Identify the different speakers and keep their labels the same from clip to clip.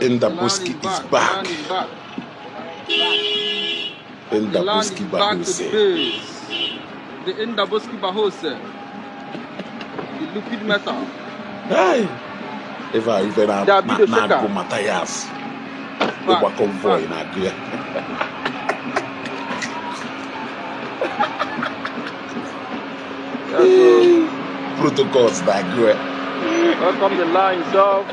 Speaker 1: Indaboski is back. Indaboski Bahose.
Speaker 2: The Indaboski Bahose. The liquid metal.
Speaker 1: Hey. If I even go Mathias. They were convoy in Agria. Protocols that go.
Speaker 2: Welcome the lines of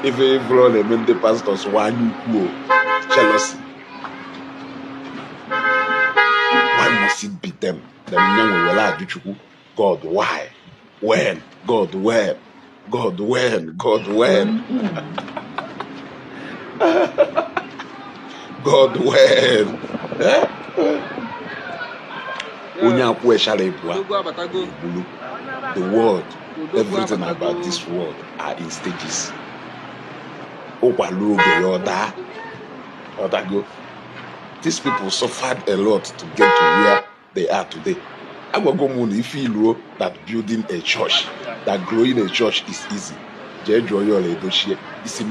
Speaker 1: if everyone among the pastors one jealousy, why must it be them? The young will add God, why? When? God, when? God, when? God, when? God, when? The world, everything about this world are in stages. These people suffered a lot to get to where they are today. I'm going to go if you know that building a church, that growing a church is easy. It's a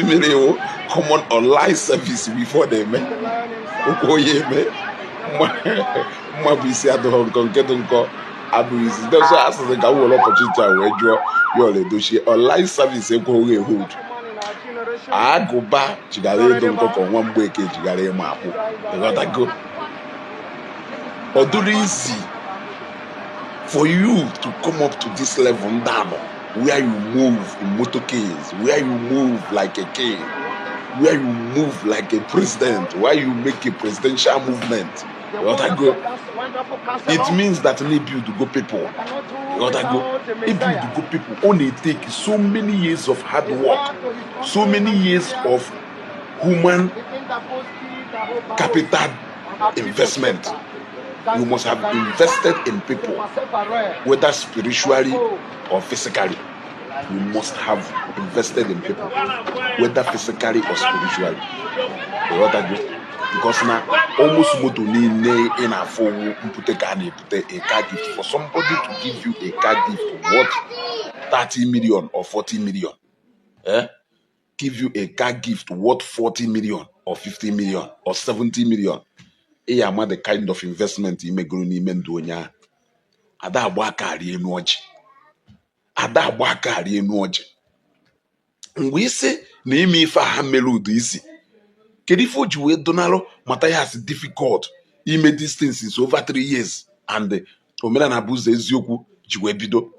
Speaker 1: miracle. Common online service before they met. That's why I said I will opportunity online service hold. I go back to don't go on one way to Gare Mapu. You got to go. Or do it easy for you to come up to this level down where you move in motorcades, where you move like a king, where you move like a president, where you make a presidential movement. You got to go. It means that need you to go people. You got to go. If you to go people, only take so many years of hard work, so many years of human capital investment. You must have invested in people, whether spiritually or physically. You must have invested in people, whether physically or spiritually. You got to go. Because now almost in a phone put a car gift for somebody to give you a car gift worth 30 million or 40 million. Give you a car gift worth 40 million or 50 million or 70 million. The kind of investment you make going in donya. Ada wakari enoji. Ada wakari enoji. We say name if I hamelu easy. Kedifo juwe donalo Mathias difficult. He made this thing since over 3 years. And Omenala buze ezioku juwe bido.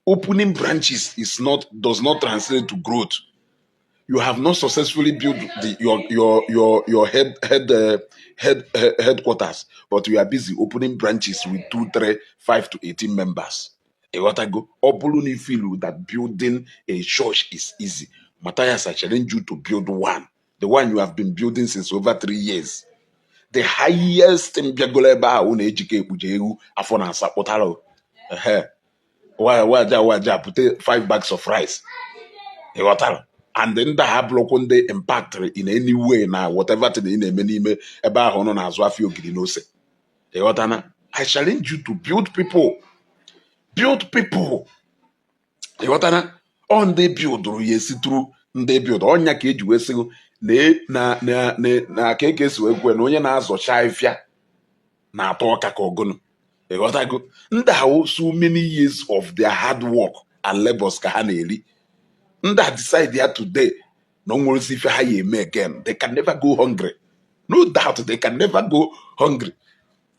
Speaker 1: Opening branches does not translate to growth. You have not successfully built your headquarters, but you are busy opening branches with 2, 3, 5 to 18 members. You gotta go. Opuluni feel that building a church is easy. Mathias, I challenge you to build one. The one you have been building since over 3 years. The highest in Biagoleba on HK Pujehu Afona Sapotalo. Why put 5 bags of rice. You got and then the have local impact in any way now, whatever to the name about Honon as Wafio Grinose. You got I challenge you to build people. Build people. You got on the build yes through they build on your cage wessel. Na kekes when onye na-azọcha ifia na-atọ ọka ka ọgụnụ. You got go. Nda so many years of their hard work and labors ka ha na-eri. That decide here today, no more if you may again. They can never go hungry. No doubt they can never go hungry.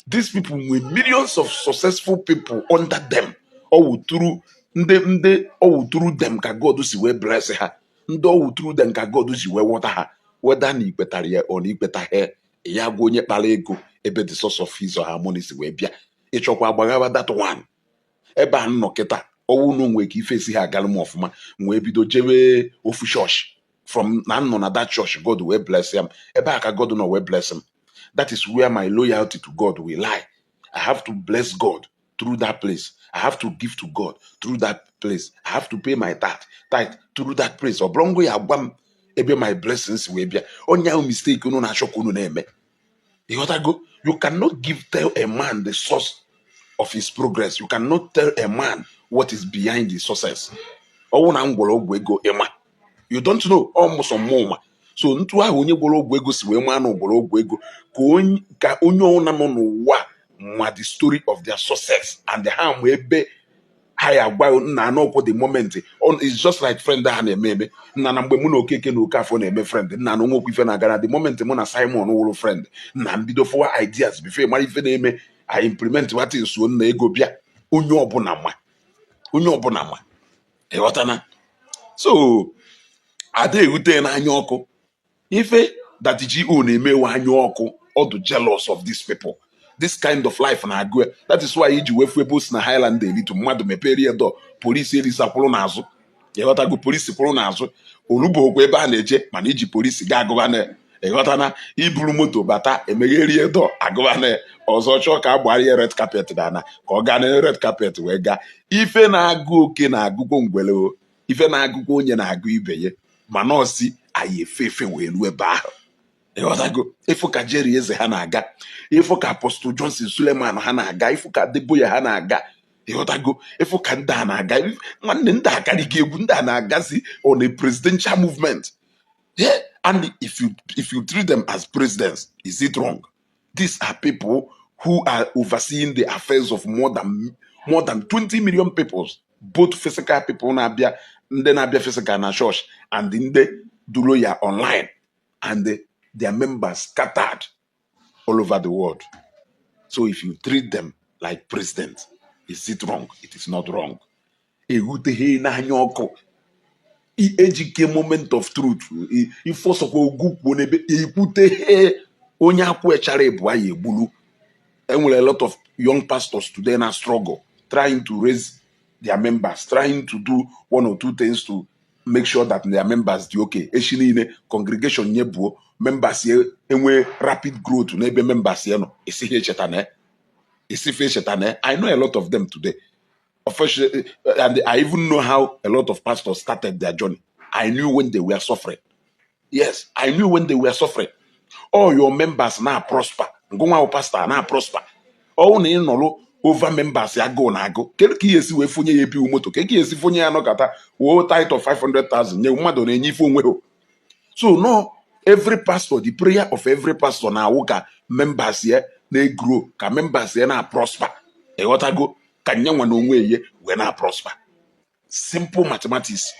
Speaker 1: These people with millions of successful people under them, or through them can God do see where bless her. Ndo through them can God do see where water her. Whether ni better here or ni better here, ya go nye palego, ebe the source of his or her money is where bia. Echokwa bagaba that one. Eba no keta. Oh no way if face here galum of man we bido jewe ofu church from none na that church God will bless him. Eba God no will bless him. That is where my loyalty to God will lie. I have to bless God through that place. I have to give to God through that place. I have to pay my tithe through that place. Oblongo ya gwam ebe my blessings will be. Onya mistake no na shock no na eme. You got to go. You cannot tell a man the source of his progress. You cannot tell a man what is behind his success. You don't know almost some more. So ntu ahụ onye gwọrọ ọgwụ ego si wee maa na gwọrọ ọgwụ ego ka onye ọna nọ n'ụwa ma the story of their success and ha ma ebe ha ya gwa nna anọkwo the moment it's just like friend ha na-eme eme nna na mgbe mụ na Okeke na Okafọ na-eme friend nna na onwekwu ife na-agara the moment mụ na Simon wụrụ friend nna mbido fọwa ideas before mara ife na-eme I implement what is so na ego bịa onye ọbụla ma ịghọtana. So ada ewute n'anya ọkụ ife that GO na-emewe anya ọkụ ọdụ jealous of these people. This kind of life na-agụ. That is why iji wefu ebe o si na Highland elitu mmadụ mepere ya dọ polisi elisakwụrụ n'azụ ịghọtago polisi kwụrụ n'azụ olugbo okwu ebe a na-eje mana iji polisi ga agụba na ịghọtana iburu moto bata emegherie dọ agụba na ọzọ chọọ ka a gbara ya red carpet dana ka ọ gaa na red carpet wee gaa ife na-agụ oke na-agụgwo ngwele ife na-agụgwo onye na-agụ ibe ya mana ọsi anyị efe wee ruo ebe ahụ ịghọtago ịfụ ka Jerry Eze ha na-aga ịfụ ka Apostle Johnson Suleman ha na-aga ịfụ ka Deboya ha na-aga ịghọtago ịfụ ka ndị a na-aga nwanne ndị a karịghị egwu ndị a na-agazi on a presidential movement. Yeah, and if you treat them as presidents, is it wrong? These are people who are overseeing the affairs of more than 20 million people, both physical people na-abịa ndị na-abịa physical na church and ndị duro ya online and their members scattered all over the world. So if you treat them like presidents, is it wrong? It is not wrong. Ehuteghe n'anya ọkụ ejike moment of truth ifosokwa ogwukwu n'ebe ekwuteghe onye akwụ echara ebu anyị egbulu. Enwere a lot of young pastors today na struggle trying to raise their members, trying to do one or two things to make sure that their members dị okay. Echi niile congregation nye buo members ye enwe rapid growth n'ebe members ye no esife chetane. I know a lot of them today. Officially, and I even know how a lot of pastors started their journey. I knew when they were suffering. Yes, I knew when they were suffering. All your members now prosper. Ngwa pastor now prosper. All na inolo over members ya go na go. Keki yesi we funye yepi umoto. Keki yesi funye ya no kata wo title 500,000. Nye umado na enyifu unweho. So no, every pastor, the prayer of every pastor na woka members here they grow. Ka members here na prosper. E watago kanyanwa no onwe we na prosper. Simple mathematics.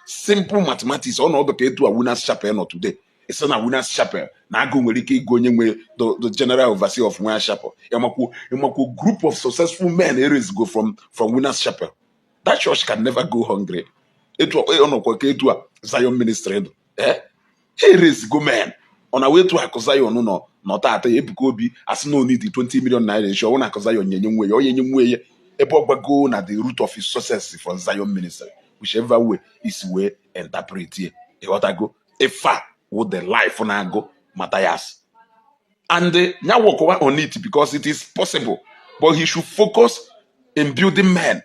Speaker 1: Simple mathematics. Ono odo ka etu a winners chapel no today. It's na winners chapel. Na go nwere ike igo onye nwe the general overseer of winners chapel. Yamako group of successful men areas go from winners chapel. That church can never go hungry. Etu ono kwa etu a Zion ministry. Areas go men. On our way to Zion no not at Ebuka Obi as no need the 20 million naira. Sure, one Zion nyenwe or nyenwe. Ebo go na the root of his success for Zion ministry. Whichever way is way interpret here. What I go a far with the life on I go Mathias. And now work on it because it is possible. But he should focus in building men.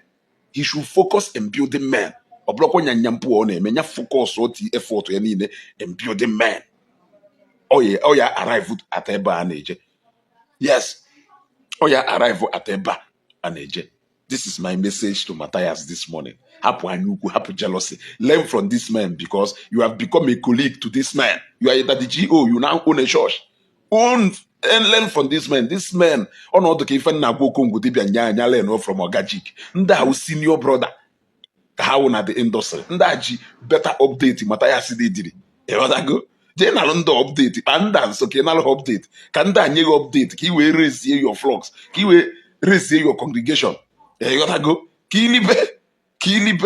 Speaker 1: He should focus in building men. Obloko nyampu one menya focus what effort in building men. Oh yeah, arrive at Eba and age. Yes. Oh yeah, arrive at Eba and age. This is my message to Mathias this morning. Happy jealousy. Learn from this man because you have become a colleague to this man. You are at the GO, you now own a church. Own and learn from this man. This man, on all the Kifan Nago Kongo Dibia learn from Ogajik. Nda senior brother. How na the industry. Ndaji better update Mathias did. Go. General update and dance okay now update. Can that you update? Ki we raise your flocks. Ki we raise your congregation. You gotta go. Kilibe. You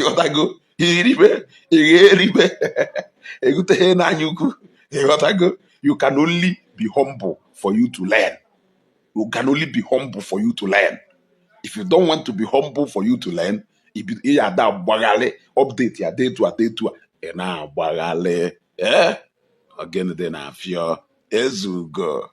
Speaker 1: gotta go. Iribe. You gotta go. You can only be humble for you to learn. You can only be humble for you to learn. If you don't want to be humble for you to learn, update ya day to na bagale again then I fear ezugo.